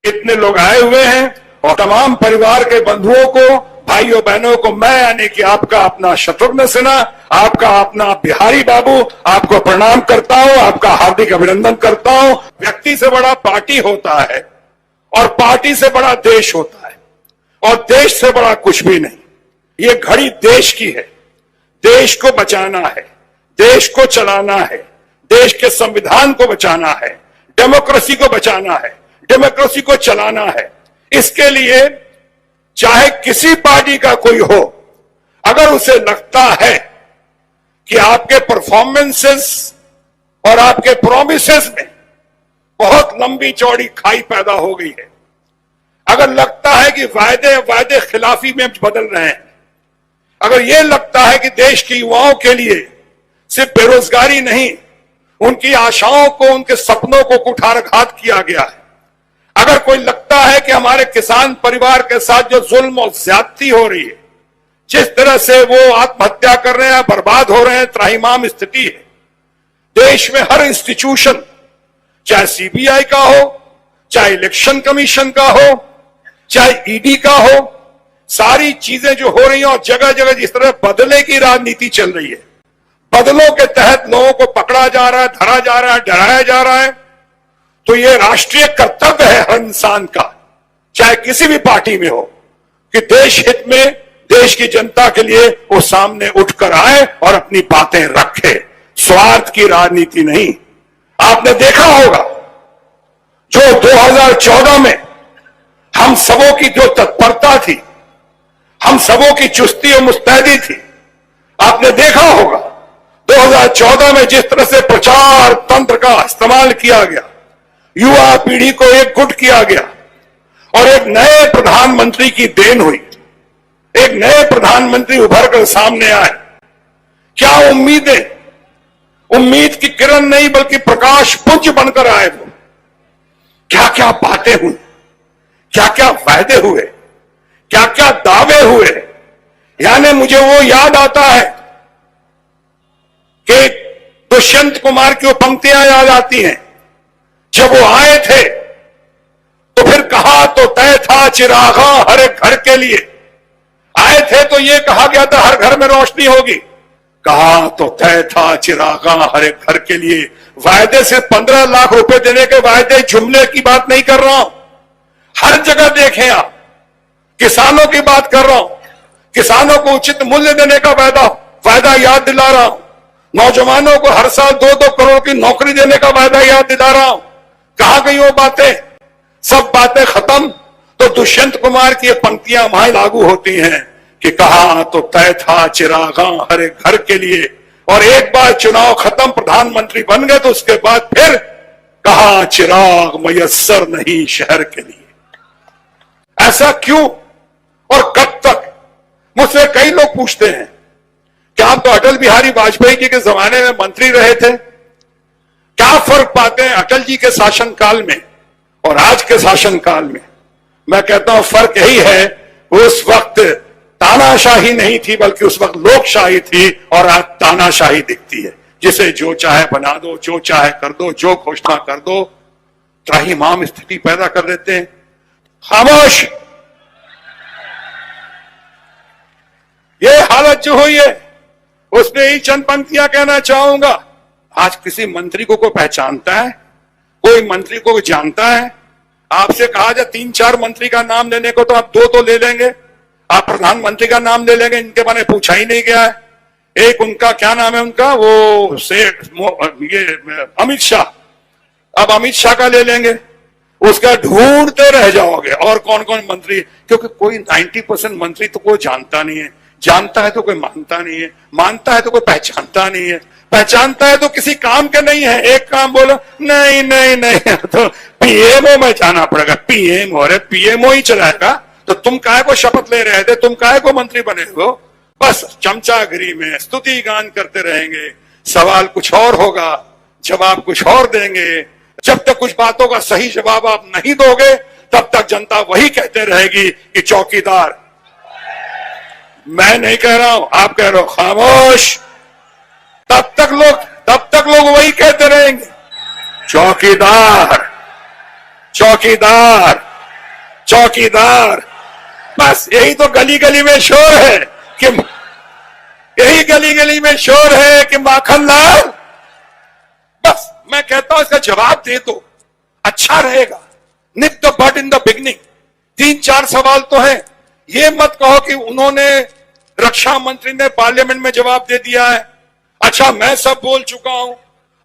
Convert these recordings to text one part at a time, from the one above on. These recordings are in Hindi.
इतने लोग आए हुए हैं और तमाम परिवार के बंधुओं को, भाइयों बहनों को मैं यानी कि आपका अपना शत्रुघ्न सिन्हा, आपका अपना बिहारी बाबू आपको प्रणाम करता हूं, आपका हार्दिक अभिनंदन करता हूं। व्यक्ति से बड़ा पार्टी होता है और पार्टी से बड़ा देश होता है और देश से बड़ा कुछ भी नहीं। ये घड़ी देश की है, देश को बचाना है, देश को चलाना है, देश के संविधान को बचाना है, डेमोक्रेसी को बचाना है, डेमोक्रेसी को चलाना है। इसके लिए चाहे किसी पार्टी का कोई हो, अगर उसे लगता है कि आपके परफॉर्मेंसेस और आपके प्रोमिसेस में बहुत लंबी चौड़ी खाई पैदा हो गई है, अगर लगता है कि वायदे खिलाफी में बदल रहे हैं, अगर यह लगता है कि देश के युवाओं के लिए सिर्फ बेरोजगारी नहीं, उनकी आशाओं को, उनके सपनों को कुठाराघात किया गया है, अगर कोई लगता है कि हमारे किसान परिवार के साथ जो जुल्म और ज्यादती हो रही है, जिस तरह से वो आत्महत्या कर रहे हैं, बर्बाद हो रहे हैं, त्राहिमाम स्थिति है। देश में हर इंस्टीट्यूशन, चाहे सीबीआई का हो, चाहे इलेक्शन कमीशन का हो, चाहे ईडी का हो, सारी चीजें जो हो रही हैं और जगह जगह जिस तरह बदले की राजनीति चल रही है, बदलों के तहत लोगों को पकड़ा जा रहा है, धरा जा रहा है, डराया जा रहा है, तो ये राष्ट्रीय कर्तव्य है हर इंसान का, चाहे किसी भी पार्टी में हो, कि देश हित में, देश की जनता के लिए वो सामने उठकर आए और अपनी बातें रखे, स्वार्थ की राजनीति नहीं। आपने देखा होगा जो 2014 में हम सबों की जो तत्परता थी, हम सबों की चुस्ती और मुस्तैदी थी, आपने देखा होगा 2014 में जिस तरह से प्रचार तंत्र का इस्तेमाल किया गया, युवा पीढ़ी को एकजुट किया गया और एक नए प्रधानमंत्री की देन हुई, एक नए प्रधानमंत्री उभर कर सामने आए। क्या उम्मीदें, उम्मीद की किरण नहीं बल्कि प्रकाश पुंज बनकर आए वो। क्या क्या बातें हुई, क्या क्या वायदे हुए, क्या क्या दावे हुए। यानी मुझे वो याद आता है कि दुष्यंत कुमार की वो पंक्तियां याद आती हैं, जब वो आए थे तो फिर कहा तो तय था चिरागा हर एक घर के लिए। आए थे तो ये कहा गया था हर घर में रोशनी होगी, कहा तो तय था चिरागा हर एक घर के लिए। वायदे से 15 लाख रुपए देने के वायदे, जुमले की बात नहीं कर रहा हूं, हर जगह देखें आप। किसानों की बात कर रहा हूं, किसानों को उचित मूल्य देने का वायदा याद दिला रहा हूं, नौजवानों को हर साल 2-2 करोड़ की नौकरी देने का वायदा याद दिला रहा हूं। कहां गई वो बातें? सब बातें खत्म तो दुष्यंत कुमार की ये पंक्तियां वहां लागू होती हैं कि कहा तो तय था चिरागा हर एक घर के लिए। और एक बार चुनाव खत्म, प्रधानमंत्री बन गए तो उसके बाद फिर कहा चिराग मयस्सर नहीं शहर के लिए। ऐसा क्यों और कब तक? मुझसे कई लोग पूछते हैं क्या आप तो अटल बिहारी वाजपेयी जी के जमाने में मंत्री रहे थे, क्या फर्क पाते हैं अटल जी के शासनकाल में और आज के शासनकाल में? मैं कहता हूं फर्क यही है, उस वक्त तानाशाही नहीं थी बल्कि उस वक्त लोकशाही थी और आज तानाशाही दिखती है, जिसे जो चाहे बना दो, जो चाहे कर दो, जो घोषणा कर दो, त्राहिमाम स्थिति पैदा कर देते हैं। खामोश। ये हालत जो हुई है उसमें ही चंद पंक्तियां कहना चाहूंगा। आज किसी मंत्री को कोई पहचानता है? कोई मंत्री को जानता है? आपसे कहा जाए 3-4 मंत्री का नाम लेने को तो आप 2 तो ले लेंगे, आप प्रधानमंत्री का नाम ले लेंगे, इनके बारे में पूछा ही नहीं गया है। एक उनका क्या नाम है उनका, वो ये अमित शाह, अब अमित शाह का ले लेंगे, उसका ढूंढते रह जाओगे और कौन कौन मंत्री, क्योंकि कोई 90% मंत्री तो कोई जानता नहीं है, जानता है तो कोई मानता नहीं है, मानता है तो कोई पहचानता नहीं है, पहचानता है तो किसी काम के नहीं है। एक काम बोलो नहीं नहीं नहीं तो पीएमओ में जाना पड़ेगा, पीएमओ, अरे पीएमओ ही चलाएगा तो तुम काहे को शपथ ले रहे थे, तुम काहे को मंत्री बने हो? बस चमचागिरी में स्तुति गान करते रहेंगे, सवाल कुछ और होगा, जवाब कुछ और देंगे। जब तक कुछ बातों का सही जवाब आप नहीं दोगे तब तक जनता वही कहते रहेगी कि चौकीदार। मैं नहीं कह रहा हूं, आप कह रहे हो खामोश। तब तक लोग वही कहते रहेंगे, चौकीदार चौकीदार। चौकीदार। बस यही तो गली गली में शोर है कि यही गली गली में शोर है कि माखन लाल। बस मैं कहता हूं इसका जवाब दे दो, अच्छा रहेगा। Nip the bud in the beginning. 3-4 सवाल तो हैं। ये मत कहो कि उन्होंने, रक्षा मंत्री ने पार्लियामेंट में जवाब दे दिया है। अच्छा मैं सब बोल चुका हूं।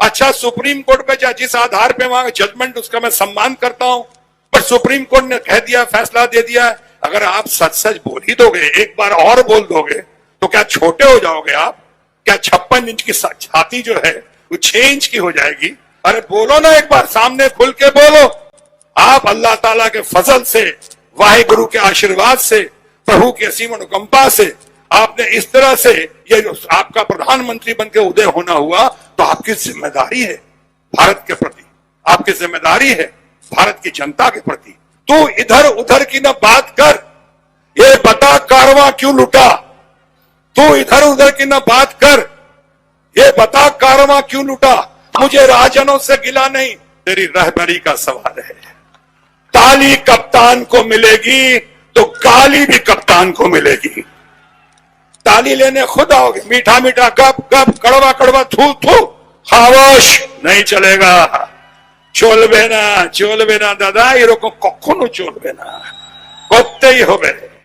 अच्छा सुप्रीम कोर्ट पे जिस आधार पे वहां जजमेंट, उसका मैं सम्मान करता हूं, पर सुप्रीम कोर्ट ने कह दिया, फैसला दे दिया। अगर आप सच सच बोल ही दोगे, एक बार और बोल दोगे, तो क्या छोटे हो जाओगे आप? क्या 56 इंच की छाती जो है वो 6 इंच की हो जाएगी? अरे बोलो ना, एक बार सामने खुल के बोलो। आप अल्लाह ताला के फजल से, वाहिगुरु के आशीर्वाद से, प्रभु की असीम अनुकंपा से आपने इस तरह से ये आपका प्रधानमंत्री बनकर उदय होना हुआ, तो आपकी जिम्मेदारी है भारत के प्रति, आपकी जिम्मेदारी है भारत की जनता के प्रति। तू इधर उधर की ना बात कर, ये बता कारवां क्यों लुटा। तू इधर उधर की ना बात कर, ये बता कारवां क्यों लुटा। मुझे राजनों से गिला नहीं, तेरी रहबरी का सवाल है। ताली कप्तान को मिलेगी तो गाली भी कप्तान को मिलेगी। ताली लेने खुद आओगे, मीठा मीठा गप गप, कड़वा कड़वा थू थू, खामोश नहीं चलेगा। चलबे ना दादा, এরকম কখনো চলবে না, করতেই হবে।